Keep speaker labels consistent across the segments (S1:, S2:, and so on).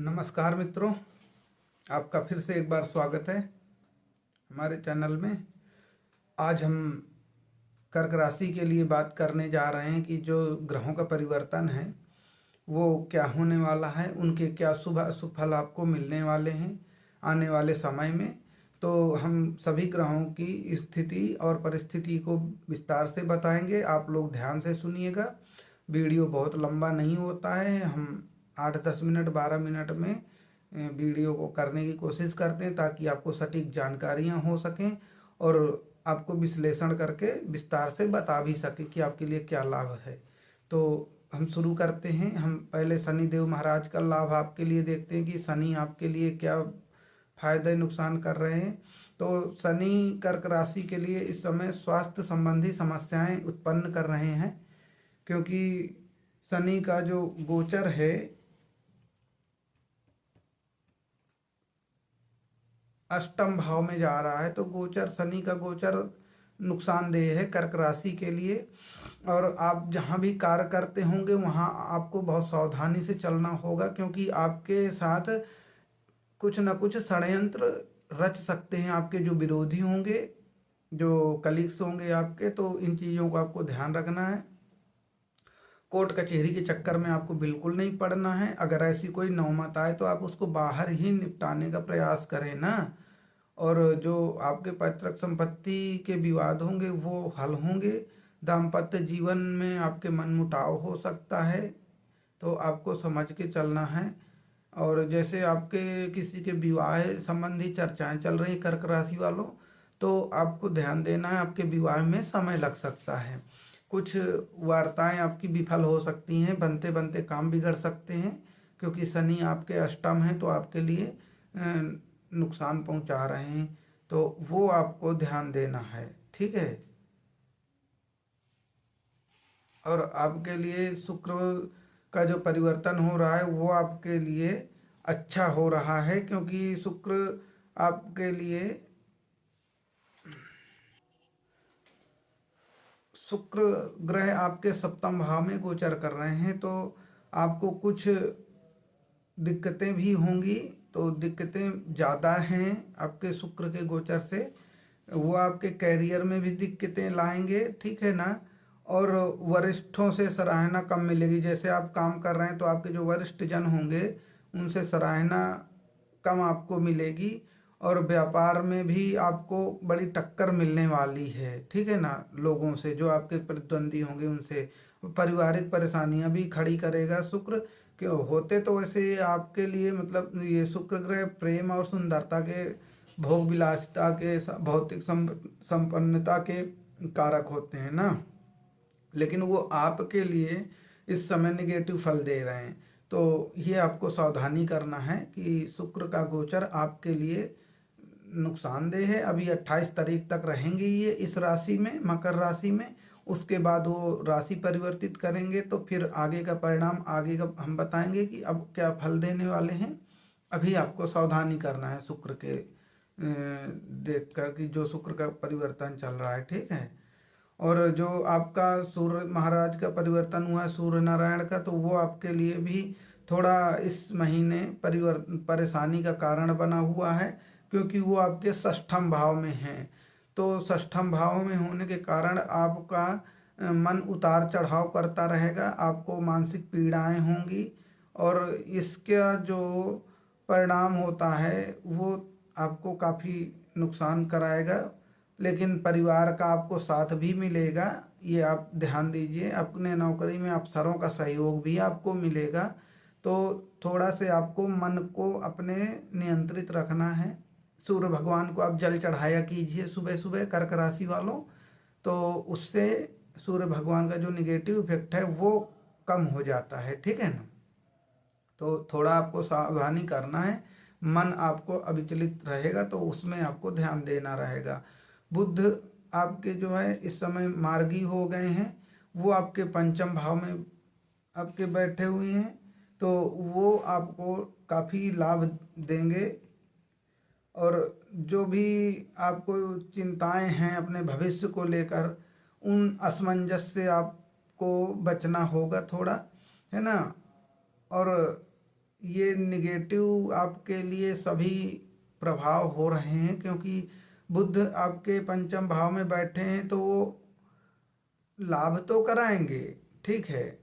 S1: नमस्कार मित्रों, आपका फिर से एक बार स्वागत है हमारे चैनल में। आज हम कर्क राशि के लिए बात करने जा रहे हैं कि जो ग्रहों का परिवर्तन है वो क्या होने वाला है, उनके क्या शुभ अशुभ फल आपको मिलने वाले हैं आने वाले समय में। तो हम सभी ग्रहों की स्थिति और परिस्थिति को विस्तार से बताएंगे, आप लोग ध्यान से सुनिएगा। वीडियो बहुत लंबा नहीं होता है, हम 8-10 मिनट 12 मिनट में वीडियो को करने की कोशिश करते हैं ताकि आपको सटीक जानकारियां हो सकें और आपको विश्लेषण करके विस्तार से बता भी सके कि आपके लिए क्या लाभ है। तो हम शुरू करते हैं। हम पहले शनि देव महाराज का लाभ आपके लिए देखते हैं कि शनि आपके लिए क्या फायदे नुकसान कर रहे हैं। तो शनि कर्क राशि के लिए इस समय स्वास्थ्य संबंधी समस्याएं उत्पन्न कर रहे हैं, क्योंकि शनि का जो गोचर है अष्टम भाव में जा रहा है। तो गोचर शनि का गोचर नुकसानदेह है कर्क राशि के लिए। और आप जहाँ भी कार्य करते होंगे वहाँ आपको बहुत सावधानी से चलना होगा, क्योंकि आपके साथ कुछ न कुछ षड्यंत्र रच सकते हैं आपके जो विरोधी होंगे, जो कलीग्स होंगे आपके। तो इन चीज़ों को आपको ध्यान रखना है। कोर्ट कचहरी के चक्कर में आपको बिल्कुल नहीं पड़ना है। अगर ऐसी कोई नौबत आए तो आप उसको बाहर ही निपटाने का प्रयास करें ना। और जो आपके पैतृक संपत्ति के विवाद होंगे वो हल होंगे। दाम्पत्य जीवन में आपके मनमुटाव हो सकता है, तो आपको समझ के चलना है। और जैसे आपके किसी के विवाह संबंधी चर्चाएं चल रही कर्क राशि वालों, तो आपको ध्यान देना है, आपके विवाह में समय लग सकता है। कुछ वार्ताएं आपकी विफल हो सकती हैं, बनते बनते काम बिगड़ सकते हैं, क्योंकि शनि आपके अष्टम है तो आपके लिए नुकसान पहुंचा रहे हैं। तो वो आपको ध्यान देना है, ठीक है। और आपके लिए शुक्र का जो परिवर्तन हो रहा है वो आपके लिए अच्छा हो रहा है, क्योंकि शुक्र आपके लिए शुक्र ग्रह आपके सप्तम भाव में गोचर कर रहे हैं। तो आपको कुछ दिक्कतें भी होंगी। तो दिक्कतें ज़्यादा हैं आपके शुक्र के गोचर से, वो आपके कैरियर में भी दिक्कतें लाएंगे, ठीक है ना। और वरिष्ठों से सराहना कम मिलेगी। जैसे आप काम कर रहे हैं तो आपके जो वरिष्ठ जन होंगे उनसे सराहना कम आपको मिलेगी। और व्यापार में भी आपको बड़ी टक्कर मिलने वाली है, ठीक है ना। लोगों से जो आपके प्रतिद्वंदी होंगे उनसे पारिवारिक परेशानियां भी खड़ी करेगा शुक्र। क्यों होते तो वैसे आपके लिए मतलब ये शुक्र ग्रह प्रेम और सुंदरता के, भोग विलासिता के, भौतिक संपन्नता के कारक होते हैं ना। लेकिन वो आपके लिए इस समय निगेटिव फल दे रहे हैं। तो ये आपको सावधानी करना है कि शुक्र का गोचर आपके लिए नुकसानदेह है। अभी 28 तारीख तक रहेंगे ये इस राशि में, मकर राशि में। उसके बाद वो राशि परिवर्तित करेंगे, तो फिर आगे का परिणाम आगे का हम बताएंगे कि अब क्या फल देने वाले हैं। अभी आपको सावधानी करना है शुक्र के देख कर कि जो शुक्र का परिवर्तन चल रहा है, ठीक है। और जो आपका सूर्य महाराज का परिवर्तन हुआ है सूर्य नारायण का, तो वो आपके लिए भी थोड़ा इस महीने परेशानी का कारण बना हुआ है, क्योंकि वो आपके षष्ठम भाव में हैं। तो षष्ठम भाव में होने के कारण आपका मन उतार चढ़ाव करता रहेगा, आपको मानसिक पीड़ाएं होंगी। और इसका जो परिणाम होता है वो आपको काफ़ी नुकसान कराएगा। लेकिन परिवार का आपको साथ भी मिलेगा, ये आप ध्यान दीजिए। अपने नौकरी में अफसरों का सहयोग भी आपको मिलेगा। तो थोड़ा से आपको मन को अपने नियंत्रित रखना है। सूर्य भगवान को आप जल चढ़ाया कीजिए सुबह सुबह कर्क राशि वालों, तो उससे सूर्य भगवान का जो निगेटिव इफेक्ट है वो कम हो जाता है, ठीक है ना। तो थोड़ा आपको सावधानी करना है। मन आपको अविचलित रहेगा तो उसमें आपको ध्यान देना रहेगा। बुध आपके जो है इस समय मार्गी हो गए हैं, वो आपके पंचम भाव में आपके बैठे हुए हैं। तो वो आपको काफ़ी लाभ देंगे। और जो भी आपको चिंताएं हैं अपने भविष्य को लेकर, उन असमंजस से आपको बचना होगा थोड़ा, है ना। और ये निगेटिव आपके लिए सभी प्रभाव हो रहे हैं, क्योंकि बुध आपके पंचम भाव में बैठे हैं तो वो लाभ तो कराएंगे, ठीक है,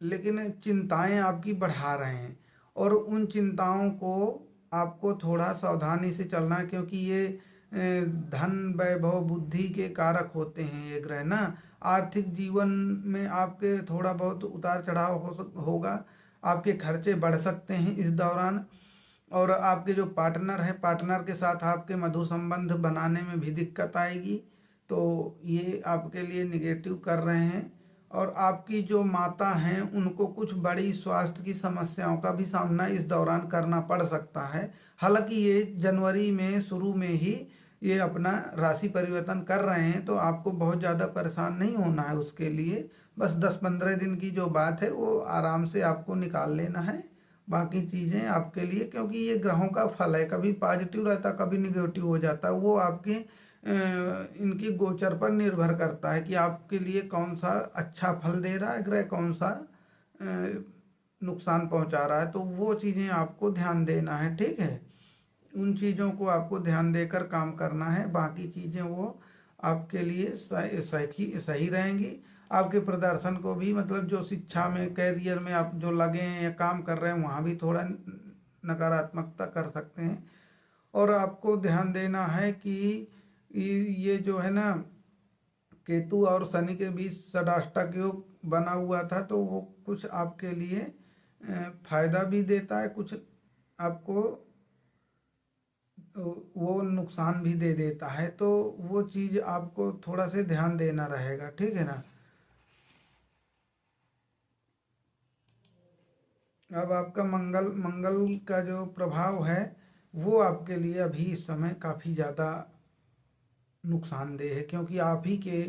S1: लेकिन चिंताएं आपकी बढ़ा रहे हैं। और उन चिंताओं को आपको थोड़ा सावधानी से चलना है, क्योंकि ये धन वैभव बुद्धि के कारक होते हैं ये ग्रह ना। आर्थिक जीवन में आपके थोड़ा बहुत उतार चढ़ाव होगा, आपके खर्चे बढ़ सकते हैं इस दौरान। और आपके जो पार्टनर है, पार्टनर के साथ आपके मधुर संबंध बनाने में भी दिक्कत आएगी, तो ये आपके लिए निगेटिव कर रहे हैं। और आपकी जो माता हैं उनको कुछ बड़ी स्वास्थ्य की समस्याओं का भी सामना इस दौरान करना पड़ सकता है। हालांकि ये जनवरी में शुरू में ही ये अपना राशि परिवर्तन कर रहे हैं, तो आपको बहुत ज़्यादा परेशान नहीं होना है उसके लिए। बस 10-15 दिन की जो बात है वो आराम से आपको निकाल लेना है। बाकी चीज़ें आपके लिए, क्योंकि ये ग्रहों का फल है, कभी पॉजिटिव रहता कभी निगेटिव हो जाता है, वो आपके इनकी गोचर पर निर्भर करता है कि आपके लिए कौन सा अच्छा फल दे रहा है ग्रह, कौन सा अ, नुकसान पहुंचा रहा है। तो वो चीज़ें आपको ध्यान देना है, ठीक है। उन चीज़ों को आपको ध्यान देकर काम करना है। बाकी चीज़ें वो आपके लिए सही सही रहेंगी। आपके प्रदर्शन को भी, मतलब जो शिक्षा में कैरियर में आप जो लगे हैं या काम कर रहे हैं वहाँ भी थोड़ा नकारात्मकता कर सकते हैं। और आपको ध्यान देना है कि ये जो है ना, केतु और शनि के बीच षडाष्टक योग बना हुआ था, तो वो कुछ आपके लिए फायदा भी देता है, कुछ आपको वो नुकसान भी दे देता है। तो वो चीज़ आपको थोड़ा से ध्यान देना रहेगा, ठीक है ना। अब आपका मंगल मंगल का जो प्रभाव है वो आपके लिए अभी इस समय काफ़ी ज़्यादा नुकसानदेह है, क्योंकि आप ही के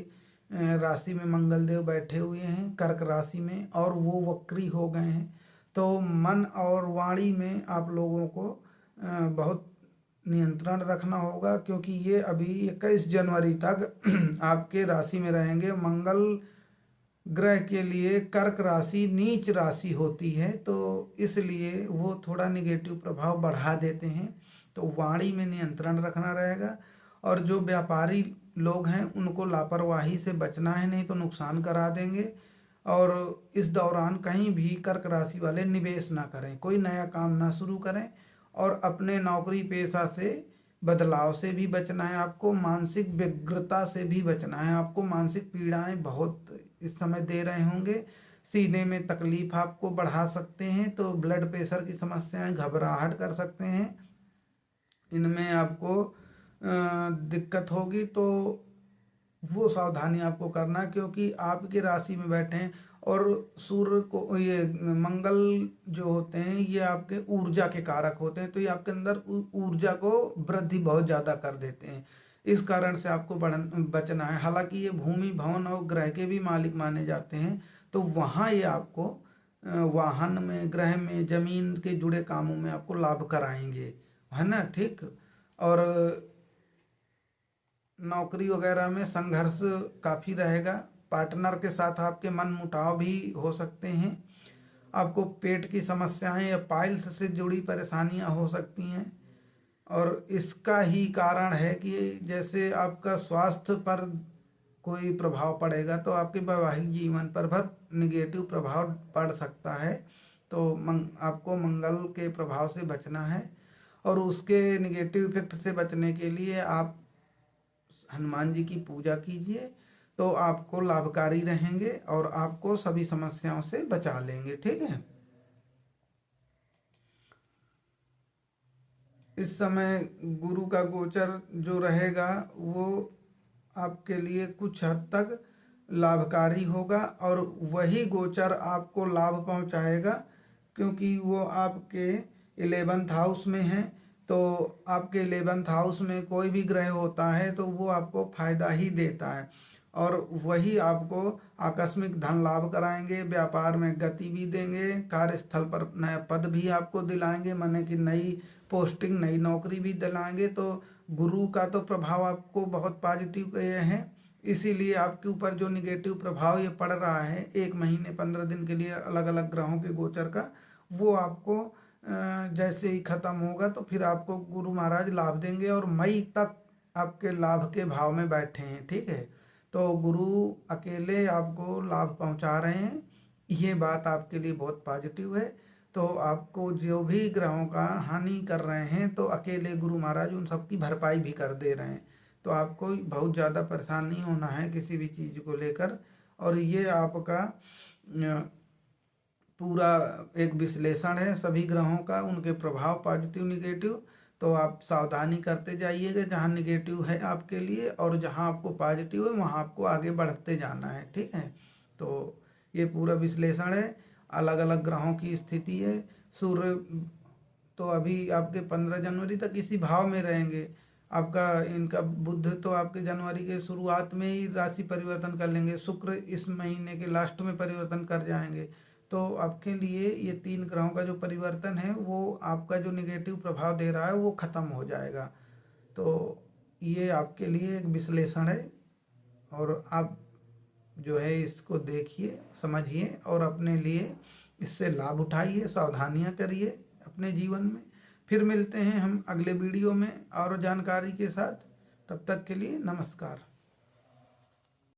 S1: राशि में मंगल देव बैठे हुए हैं कर्क राशि में, और वो वक्री हो गए हैं। तो मन और वाणी में आप लोगों को बहुत नियंत्रण रखना होगा, क्योंकि ये अभी 21 जनवरी तक आपके राशि में रहेंगे। मंगल ग्रह के लिए कर्क राशि नीच राशि होती है, तो इसलिए वो थोड़ा निगेटिव प्रभाव बढ़ा देते हैं। तो वाणी में नियंत्रण रखना रहेगा। और जो व्यापारी लोग हैं उनको लापरवाही से बचना है, नहीं तो नुकसान करा देंगे। और इस दौरान कहीं भी कर्क राशि वाले निवेश ना करें, कोई नया काम ना शुरू करें। और अपने नौकरी पेशा से बदलाव से भी बचना है आपको, मानसिक व्यग्रता से भी बचना है आपको। मानसिक पीड़ाएं बहुत इस समय दे रहे होंगे, सीने में तकलीफ आपको बढ़ा सकते हैं, तो ब्लड प्रेशर की समस्याएं, घबराहट कर सकते हैं, इनमें आपको दिक्कत होगी। तो वो सावधानी आपको करना है, क्योंकि आपके राशि में बैठे हैं। और सूर्य को, ये मंगल जो होते हैं ये आपके ऊर्जा के कारक होते हैं, तो ये आपके अंदर ऊर्जा को वृद्धि बहुत ज़्यादा कर देते हैं। इस कारण से आपको बचना है। हालांकि ये भूमि भवन और ग्रह के भी मालिक माने जाते हैं, तो वहाँ ये आपको वाहन में, ग्रह में, जमीन के जुड़े कामों में आपको लाभ कराएंगे, है ना, ठीक। और नौकरी वगैरह में संघर्ष काफ़ी रहेगा। पार्टनर के साथ आपके मन मुटाव भी हो सकते हैं। आपको पेट की समस्याएं या पाइल्स से जुड़ी परेशानियां हो सकती हैं। और इसका ही कारण है कि जैसे आपका स्वास्थ्य पर कोई प्रभाव पड़ेगा, तो आपके वैवाहिक जीवन पर भी निगेटिव प्रभाव पड़ सकता है। तो आपको मंगल के प्रभाव से बचना है। और उसके निगेटिव इफेक्ट से बचने के लिए आप हनुमान जी की पूजा कीजिए, तो आपको लाभकारी रहेंगे और आपको सभी समस्याओं से बचा लेंगे, ठीक है। इस समय गुरु का गोचर जो रहेगा वो आपके लिए कुछ हद तक लाभकारी होगा, और वही गोचर आपको लाभ पहुंचाएगा, क्योंकि वो आपके 11th हाउस में है। तो आपके 11th हाउस में कोई भी ग्रह होता है तो वो आपको फायदा ही देता है, और वही आपको आकस्मिक धन लाभ कराएंगे, व्यापार में गति भी देंगे, कार्यस्थल पर नया पद भी आपको दिलाएंगे, माने कि नई पोस्टिंग, नई नौकरी भी दिलाएंगे। तो गुरु का तो प्रभाव आपको बहुत पॉजिटिव ये है, इसीलिए आपके ऊपर जो निगेटिव प्रभाव ये पड़ रहा है 1 महीने 15 दिन के लिए अलग अलग ग्रहों के गोचर का, वो आपको जैसे ही ख़त्म होगा तो फिर आपको गुरु महाराज लाभ देंगे, और मई तक आपके लाभ के भाव में बैठे हैं। ठीक है, तो गुरु अकेले आपको लाभ पहुंचा रहे हैं, ये बात आपके लिए बहुत पॉजिटिव है। तो आपको जो भी ग्रहों का हानि कर रहे हैं तो अकेले गुरु महाराज उन सब की भरपाई भी कर दे रहे हैं। तो आपको बहुत ज़्यादा परेशान नहीं होना है किसी भी चीज़ को लेकर। और ये आपका पूरा एक विश्लेषण है सभी ग्रहों का, उनके प्रभाव पॉजिटिव निगेटिव। तो आप सावधानी करते जाइएगा जहाँ निगेटिव है आपके लिए, और जहाँ आपको पॉजिटिव है वहाँ आपको आगे बढ़ते जाना है। ठीक है, तो ये पूरा विश्लेषण है, अलग अलग ग्रहों की स्थिति है। सूर्य तो अभी आपके 15 जनवरी तक इसी भाव में रहेंगे। आपका इनका बुध तो आपके जनवरी के शुरुआत में ही राशि परिवर्तन कर लेंगे, शुक्र इस महीने के लास्ट में परिवर्तन कर जाएंगे। तो आपके लिए ये 3 ग्रहों का जो परिवर्तन है वो आपका जो निगेटिव प्रभाव दे रहा है वो ख़त्म हो जाएगा। तो ये आपके लिए एक विश्लेषण है, और आप जो है इसको देखिए, समझिए और अपने लिए इससे लाभ उठाइए, सावधानियां करिए अपने जीवन में। फिर मिलते हैं हम अगले वीडियो में और जानकारी के साथ। तब तक के लिए नमस्कार।